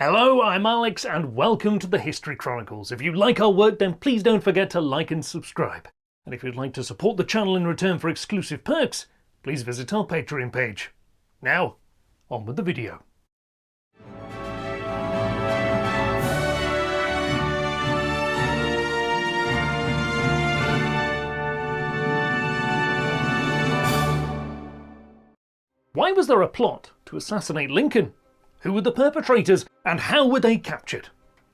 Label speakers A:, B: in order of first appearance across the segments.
A: Hello, I'm Alex and welcome to the History Chronicles. If you like our work, then please don't forget to like and subscribe. And if you'd like to support the channel in return for exclusive perks, please visit our Patreon page. Now, on with the video. Why was there a plot to assassinate Lincoln? Who were the perpetrators, and how were they captured?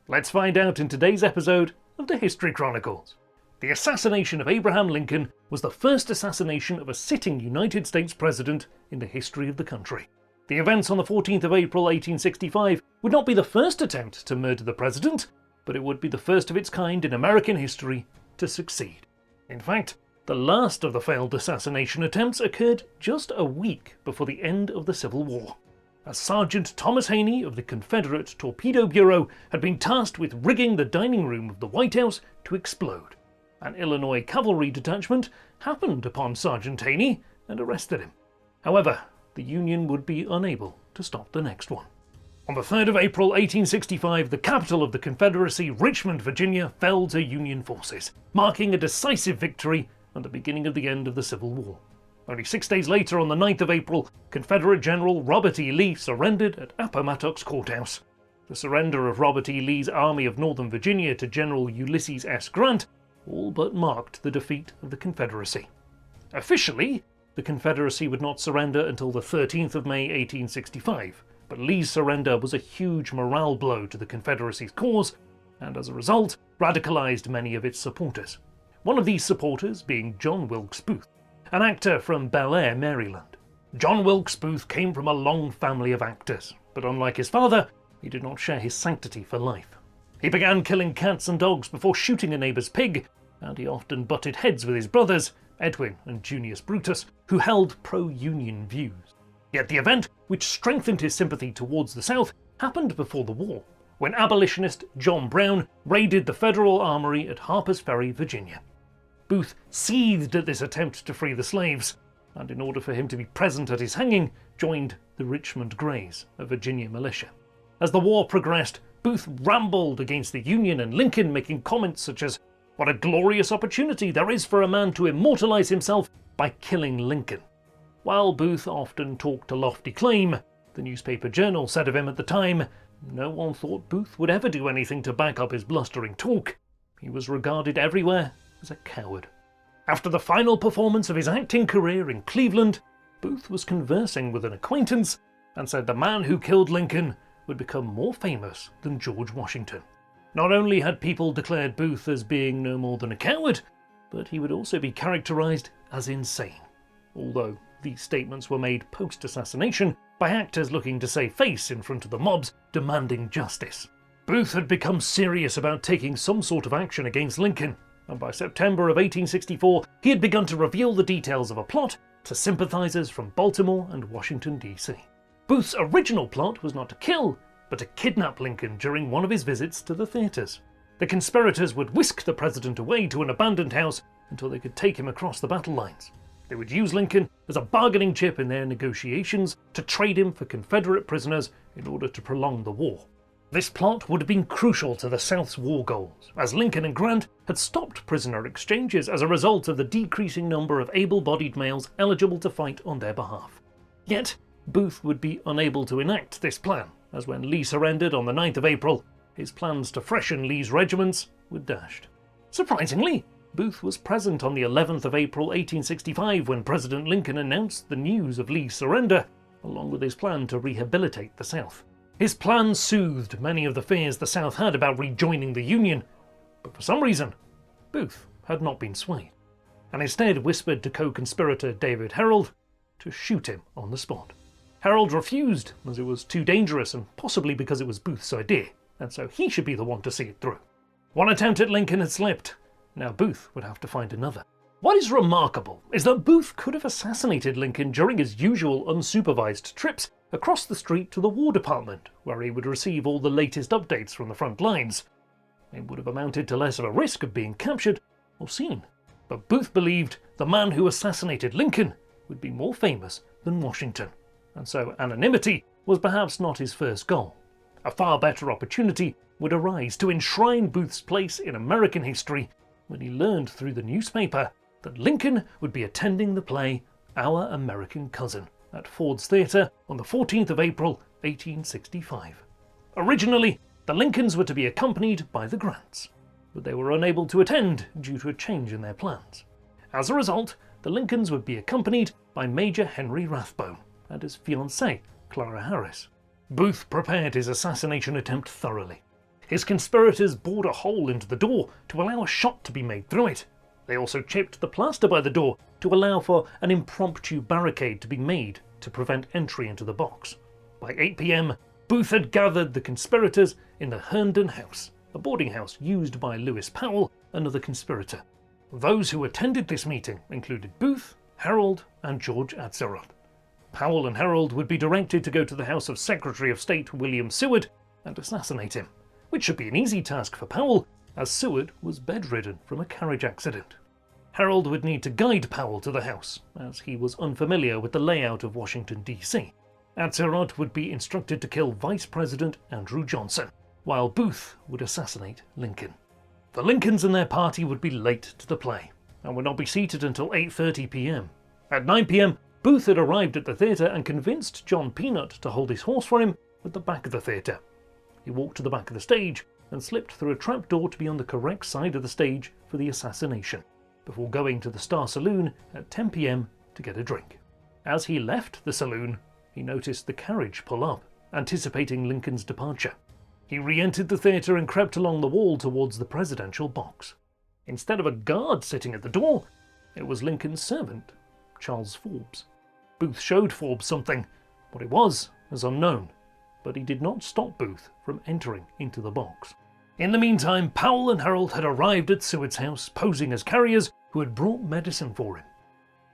A: Let's find out in today's episode of the History Chronicles. The assassination of Abraham Lincoln was the first assassination of a sitting United States president in the history of the country. The events on the 14th of April 1865 would not be the first attempt to murder the president, but it would be the first of its kind in American history to succeed. In fact, the last of the failed assassination attempts occurred just a week before the end of the Civil War, as Sergeant Thomas Haney of the Confederate Torpedo Bureau had been tasked with rigging the dining room of the White House to explode. An Illinois cavalry detachment happened upon Sergeant Haney and arrested him. However, the Union would be unable to stop the next one. On the 3rd of April 1865, the capital of the Confederacy, Richmond, Virginia, fell to Union forces, marking a decisive victory and the beginning of the end of the Civil War. Only 6 days later, on the 9th of April, Confederate General Robert E. Lee surrendered at Appomattox Courthouse. The surrender of Robert E. Lee's Army of Northern Virginia to General Ulysses S. Grant all but marked the defeat of the Confederacy. Officially, the Confederacy would not surrender until the 13th of May 1865, but Lee's surrender was a huge morale blow to the Confederacy's cause, and as a result, radicalized many of its supporters. One of these supporters being John Wilkes Booth, an actor from Bel Air, Maryland. John Wilkes Booth came from a long family of actors, but unlike his father, he did not share his sanctity for life. He began killing cats and dogs before shooting a neighbour's pig, and he often butted heads with his brothers, Edwin and Junius Brutus, who held pro-Union views. Yet the event which strengthened his sympathy towards the South happened before the war, when abolitionist John Brown raided the Federal Armory at Harper's Ferry, Virginia. Booth seethed at this attempt to free the slaves, and in order for him to be present at his hanging, joined the Richmond Greys, a Virginia militia. As the war progressed, Booth rambled against the Union and Lincoln, making comments such as, "What a glorious opportunity there is for a man to immortalize himself by killing Lincoln." While Booth often talked a lofty claim, the newspaper Journal said of him at the time, no one thought Booth would ever do anything to back up his blustering talk. He was regarded everywhere as a coward. After the final performance of his acting career in Cleveland, Booth was conversing with an acquaintance and said the man who killed Lincoln would become more famous than George Washington. Not only had people declared Booth as being no more than a coward, but he would also be characterized as insane. Although these statements were made post-assassination by actors looking to save face in front of the mobs demanding justice. Booth had become serious about taking some sort of action against Lincoln, and by September of 1864 he had begun to reveal the details of a plot to sympathizers from Baltimore and Washington, D.C. Booth's original plot was not to kill, but to kidnap Lincoln during one of his visits to the theaters. The conspirators would whisk the president away to an abandoned house until they could take him across the battle lines. They would use Lincoln as a bargaining chip in their negotiations to trade him for Confederate prisoners in order to prolong the war. This plot would have been crucial to the South's war goals, as Lincoln and Grant had stopped prisoner exchanges as a result of the decreasing number of able-bodied males eligible to fight on their behalf. Yet, Booth would be unable to enact this plan, as when Lee surrendered on the 9th of April, his plans to freshen Lee's regiments were dashed. Surprisingly, Booth was present on the 11th of April 1865 when President Lincoln announced the news of Lee's surrender, along with his plan to rehabilitate the South. His plan soothed many of the fears the South had about rejoining the Union, but for some reason, Booth had not been swayed, and instead whispered to co-conspirator David Herold to shoot him on the spot. Herold refused, as it was too dangerous and possibly because it was Booth's idea, and so he should be the one to see it through. One attempt at Lincoln had slipped, now Booth would have to find another. What is remarkable is that Booth could have assassinated Lincoln during his usual unsupervised trips across the street to the War Department, where he would receive all the latest updates from the front lines. It would have amounted to less of a risk of being captured or seen. But Booth believed the man who assassinated Lincoln would be more famous than Washington, and so anonymity was perhaps not his first goal. A far better opportunity would arise to enshrine Booth's place in American history when he learned through the newspaper that Lincoln would be attending the play Our American Cousin at Ford's Theatre on the 14th of April 1865. Originally, the Lincolns were to be accompanied by the Grants, but they were unable to attend due to a change in their plans. As a result, the Lincolns would be accompanied by Major Henry Rathbone and his fiancée, Clara Harris. Booth prepared his assassination attempt thoroughly. His conspirators bored a hole into the door to allow a shot to be made through it. They also chipped the plaster by the door to allow for an impromptu barricade to be made to prevent entry into the box. By 8 p.m, Booth had gathered the conspirators in the Herndon House, a boarding house used by Lewis Powell, another conspirator. Those who attended this meeting included Booth, Herold, and George Atzerodt. Powell and Herold would be directed to go to the house of Secretary of State William Seward and assassinate him, which should be an easy task for Powell, as Seward was bedridden from a carriage accident. Herold would need to guide Powell to the house, as he was unfamiliar with the layout of Washington, D.C. Atzerodt would be instructed to kill Vice President Andrew Johnson, while Booth would assassinate Lincoln. The Lincolns and their party would be late to the play, and would not be seated until 8:30 p.m. At 9 p.m, Booth had arrived at the theatre and convinced John Peanut to hold his horse for him at the back of the theatre. He walked to the back of the stage and slipped through a trapdoor to be on the correct side of the stage for the assassination, before going to the Star Saloon at 10 p.m. to get a drink. As he left the saloon, he noticed the carriage pull up, anticipating Lincoln's departure. He re-entered the theatre and crept along the wall towards the presidential box. Instead of a guard sitting at the door, it was Lincoln's servant, Charles Forbes. Booth showed Forbes something. What it was unknown, but he did not stop Booth from entering into the box. In the meantime, Powell and Herold had arrived at Seward's house, posing as carriers who had brought medicine for him.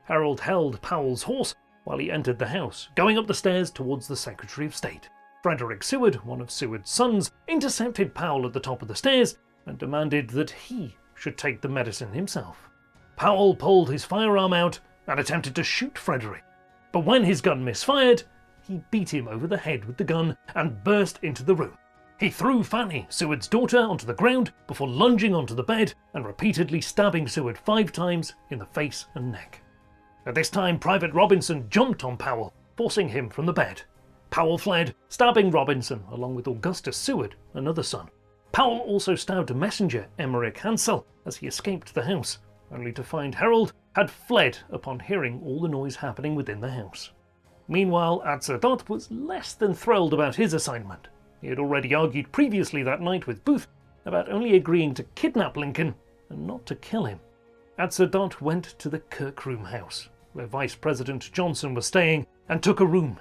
A: Herold held Powell's horse while he entered the house, going up the stairs towards the Secretary of State. Frederick Seward, one of Seward's sons, intercepted Powell at the top of the stairs and demanded that he should take the medicine himself. Powell pulled his firearm out and attempted to shoot Frederick, but when his gun misfired, he beat him over the head with the gun and burst into the room. He threw Fanny, Seward's daughter, onto the ground before lunging onto the bed and repeatedly stabbing Seward 5 times in the face and neck. At this time, Private Robinson jumped on Powell, forcing him from the bed. Powell fled, stabbing Robinson along with Augustus Seward, another son. Powell also stabbed a messenger, Emmerich Hansel, as he escaped the house, only to find Herold had fled upon hearing all the noise happening within the house. Meanwhile, Atzerodt was less than thrilled about his assignment. He had already argued previously that night with Booth about only agreeing to kidnap Lincoln and not to kill him. Atzerodt went to the Kirkroom house, where Vice President Johnson was staying, and took a room.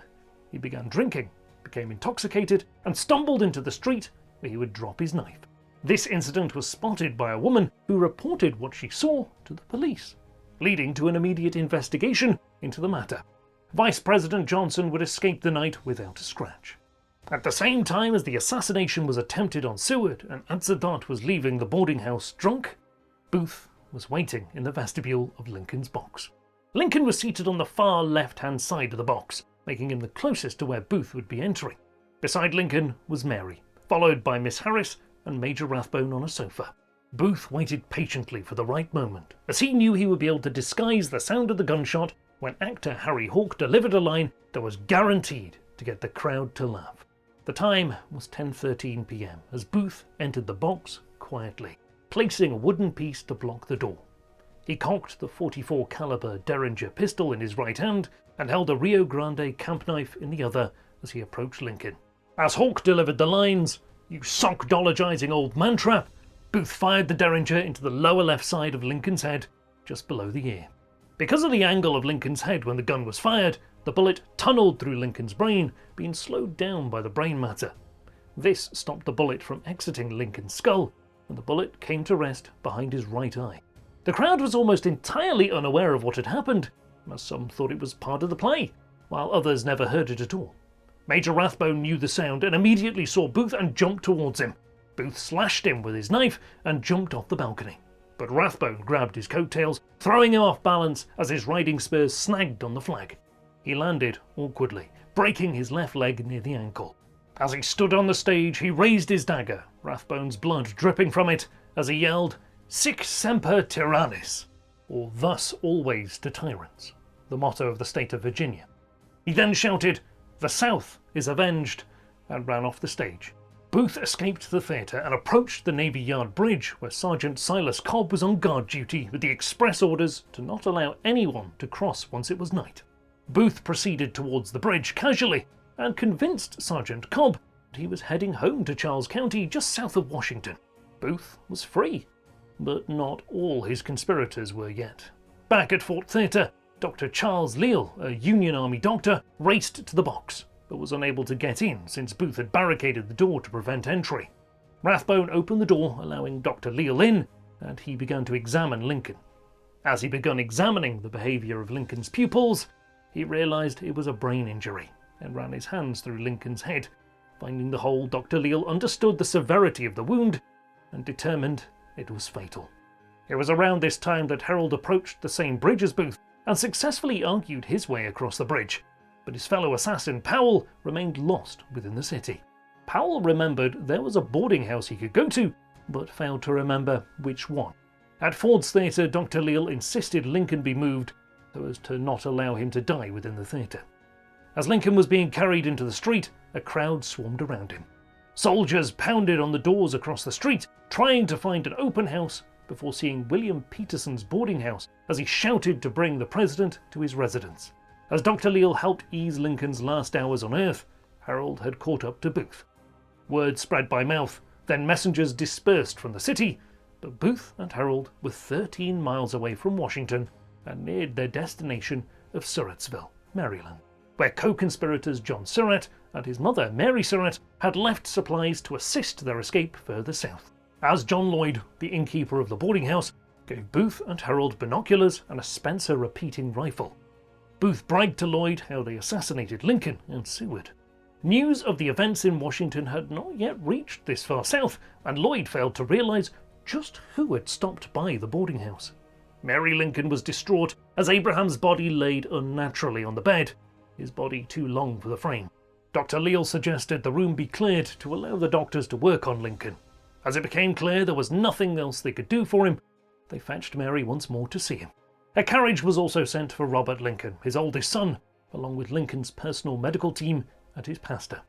A: He began drinking, became intoxicated, and stumbled into the street where he would drop his knife. This incident was spotted by a woman who reported what she saw to the police, leading to an immediate investigation into the matter. Vice President Johnson would escape the night without a scratch. At the same time as the assassination was attempted on Seward and Atzerodt was leaving the boarding house drunk, Booth was waiting in the vestibule of Lincoln's box. Lincoln was seated on the far left-hand side of the box, making him the closest to where Booth would be entering. Beside Lincoln was Mary, followed by Miss Harris and Major Rathbone on a sofa. Booth waited patiently for the right moment, as he knew he would be able to disguise the sound of the gunshot when actor Harry Hawke delivered a line that was guaranteed to get the crowd to laugh. The time was 10:13 p.m. as Booth entered the box quietly, placing a wooden piece to block the door. He cocked the .44 caliber Derringer pistol in his right hand and held a Rio Grande camp knife in the other as he approached Lincoln. As Hawke delivered the lines, "You sock-dologizing old man-trap," Booth fired the Derringer into the lower left side of Lincoln's head, just below the ear. Because of the angle of Lincoln's head when the gun was fired, the bullet tunneled through Lincoln's brain, being slowed down by the brain matter. This stopped the bullet from exiting Lincoln's skull, and the bullet came to rest behind his right eye. The crowd was almost entirely unaware of what had happened, as some thought it was part of the play, while others never heard it at all. Major Rathbone knew the sound and immediately saw Booth and jumped towards him. Booth slashed him with his knife and jumped off the balcony, but Rathbone grabbed his coattails, throwing him off balance as his riding spurs snagged on the flag. He landed awkwardly, breaking his left leg near the ankle. As he stood on the stage, he raised his dagger, Rathbone's blood dripping from it, as he yelled, "Sic semper tyrannis," or "Thus always to tyrants," the motto of the state of Virginia. He then shouted, "The South is avenged," and ran off the stage. Booth escaped the theatre and approached the Navy Yard Bridge, where Sergeant Silas Cobb was on guard duty with the express orders to not allow anyone to cross once it was night. Booth proceeded towards the bridge casually and convinced Sergeant Cobb that he was heading home to Charles County just south of Washington. Booth was free, but not all his conspirators were yet. Back at Fort Theatre, Dr. Charles Leal, a Union Army doctor, raced to the box, but was unable to get in since Booth had barricaded the door to prevent entry. Rathbone opened the door, allowing Dr. Leal in, and he began to examine Lincoln. As he began examining the behaviour of Lincoln's pupils, he realised it was a brain injury and ran his hands through Lincoln's head. Finding the hole, Dr. Leal understood the severity of the wound and determined it was fatal. It was around this time that Harold approached the same bridge as Booth and successfully argued his way across the bridge, but his fellow assassin Powell remained lost within the city. Powell remembered there was a boarding house he could go to, but failed to remember which one. At Ford's Theatre, Dr. Leal insisted Lincoln be moved so as to not allow him to die within the theatre. As Lincoln was being carried into the street, a crowd swarmed around him. Soldiers pounded on the doors across the street, trying to find an open house before seeing William Peterson's boarding house as he shouted to bring the president to his residence. As Dr. Leal helped ease Lincoln's last hours on Earth, Harold had caught up to Booth. Word spread by mouth, then messengers dispersed from the city, but Booth and Harold were 13 miles away from Washington and neared their destination of Surrattsville, Maryland, where co-conspirators John Surratt and his mother Mary Surratt had left supplies to assist their escape further south. As John Lloyd, the innkeeper of the boarding house, gave Booth and Harold binoculars and a Spencer repeating rifle. Booth bragged to Lloyd how they assassinated Lincoln and Seward. News of the events in Washington had not yet reached this far south, and Lloyd failed to realise just who had stopped by the boarding house. Mary Lincoln was distraught as Abraham's body laid unnaturally on the bed, his body too long for the frame. Dr. Leal suggested the room be cleared to allow the doctors to work on Lincoln. As it became clear there was nothing else they could do for him, they fetched Mary once more to see him. A carriage was also sent for Robert Lincoln, his oldest son, along with Lincoln's personal medical team and his pastor.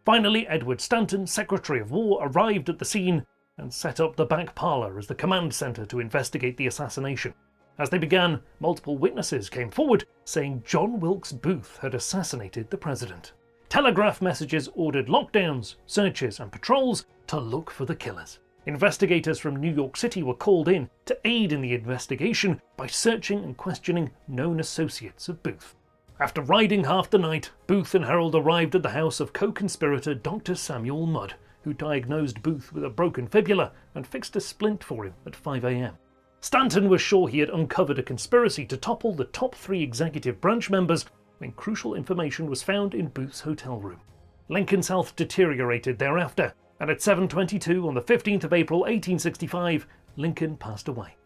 A: Finally, Edward Stanton, Secretary of War, arrived at the scene and set up the back parlour as the command centre to investigate the assassination. As they began, multiple witnesses came forward saying John Wilkes Booth had assassinated the president. Telegraph messages ordered lockdowns, searches and patrols to look for the killers. Investigators from New York City were called in to aid in the investigation by searching and questioning known associates of Booth. After riding half the night, Booth and Harold arrived at the house of co-conspirator Dr. Samuel Mudd, who diagnosed Booth with a broken fibula and fixed a splint for him at 5 a.m. Stanton was sure he had uncovered a conspiracy to topple the top 3 executive branch members when crucial information was found in Booth's hotel room. Lincoln's health deteriorated thereafter, and at 7:22 on the 15th of April 1865, Lincoln passed away.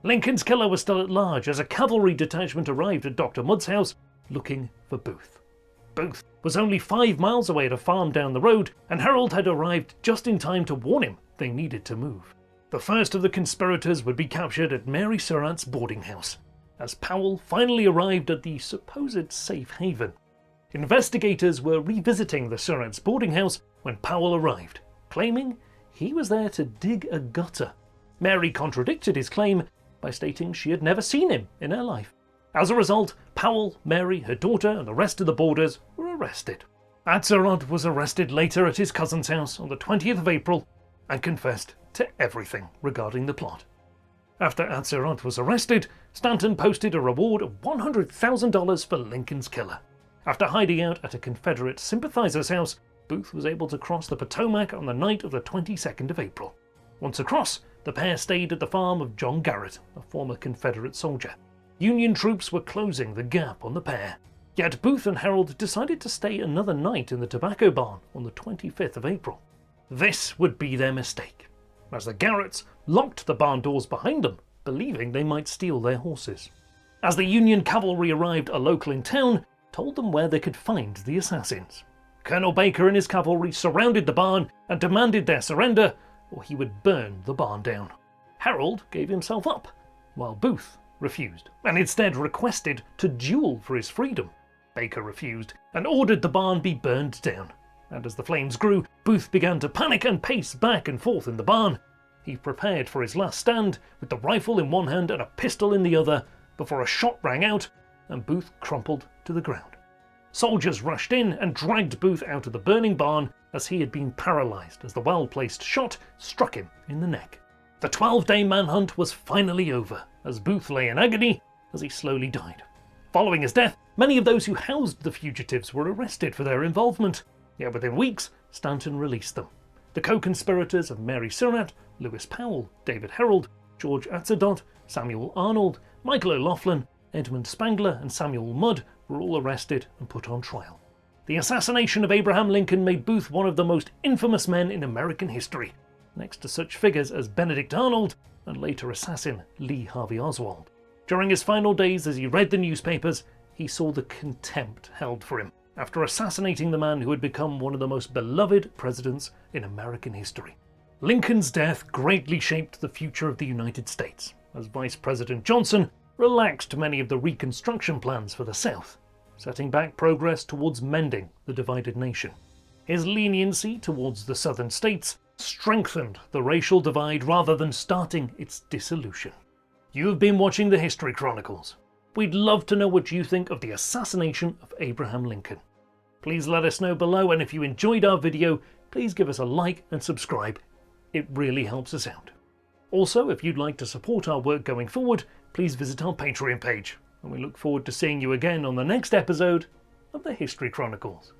A: Lincoln's killer was still at large as a cavalry detachment arrived at Dr. Mudd's house looking for Booth. Booth was only 5 miles away at a farm down the road, and Harold had arrived just in time to warn him they needed to move. The first of the conspirators would be captured at Mary Surratt's boarding house, as Powell finally arrived at the supposed safe haven. Investigators were revisiting the Surratt's boarding house when Powell arrived, claiming he was there to dig a gutter. Mary contradicted his claim by stating she had never seen him in her life. As a result, Powell, Mary, her daughter, and the rest of the boarders were arrested. Atzerodt was arrested later at his cousin's house on the 20th of April and confessed to everything regarding the plot. After Atzerodt was arrested, Stanton posted a reward of $100,000 for Lincoln's killer. After hiding out at a Confederate sympathizer's house, Booth was able to cross the Potomac on the night of the 22nd of April. Once across, the pair stayed at the farm of John Garrett, a former Confederate soldier. Union troops were closing the gap on the pair. Yet Booth and Harold decided to stay another night in the tobacco barn on the 25th of April. This would be their mistake, as the Garretts locked the barn doors behind them, believing they might steal their horses. As the Union cavalry arrived, a local in town told them where they could find the assassins. Colonel Baker and his cavalry surrounded the barn and demanded their surrender, or he would burn the barn down. Harold gave himself up, while Booth refused, and instead requested to duel for his freedom. Baker refused and ordered the barn be burned down. And as the flames grew, Booth began to panic and pace back and forth in the barn. He prepared for his last stand, with the rifle in one hand and a pistol in the other, before a shot rang out and Booth crumpled to the ground. Soldiers rushed in and dragged Booth out of the burning barn, as he had been paralysed as the well-placed shot struck him in the neck. The 12-day manhunt was finally over, as Booth lay in agony as he slowly died. Following his death, many of those who housed the fugitives were arrested for their involvement, yet within weeks, Stanton released them. The co-conspirators of Mary Surratt, Lewis Powell, David Herold, George Atzerott, Samuel Arnold, Michael O'Loughlin, Edmund Spangler and Samuel Mudd were all arrested and put on trial. The assassination of Abraham Lincoln made Booth one of the most infamous men in American history, next to such figures as Benedict Arnold and later assassin Lee Harvey Oswald. During his final days as he read the newspapers, he saw the contempt held for him after assassinating the man who had become one of the most beloved presidents in American history. Lincoln's death greatly shaped the future of the United States, as Vice President Johnson relaxed many of the Reconstruction plans for the South, setting back progress towards mending the divided nation. His leniency towards the southern states strengthened the racial divide rather than starting its dissolution. You've been watching the History Chronicles. We'd love to know what you think of the assassination of Abraham Lincoln. Please let us know below, and if you enjoyed our video, please give us a like and subscribe. It really helps us out. Also, if you'd like to support our work going forward, please visit our Patreon page, and we look forward to seeing you again on the next episode of the History Chronicles.